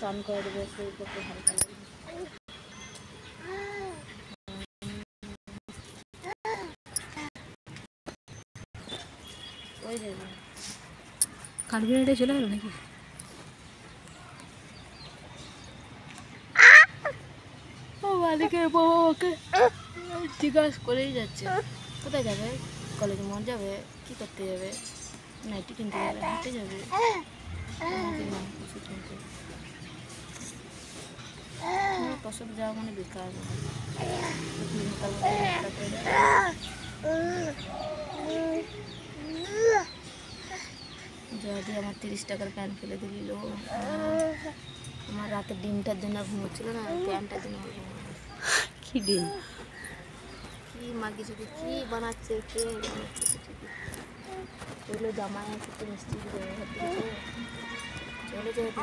স্নান করে দেবে, শরীরটা একটু হালকা লাগবে। ওই যাবে কাঠবিড়াটা চলে গেল নাকি? ও মালিকের বাবাকে জিজ্ঞাসা করেই যাচ্ছে কোথায় যাবে, কলেজে মন যাবে, কি করতে যাবে, নাইটি কিনতে যাবে, হাঁটে যাবে, ওষুধ কিনতে ওষুধ যাওয়া মানে বেকার। যদি আমার 30 টাকার প্যান্ট ফেলে দিল, আমার রাতে ডিমটার জন্য ঘুমোচ্ছিল না, প্যান্টটার জন্য কি ডিম? কি মাগি যদি কি বানাচ্ছে, কে বানাচ্ছে এগুলো জামাই আছে, মিষ্টি চলে যেতে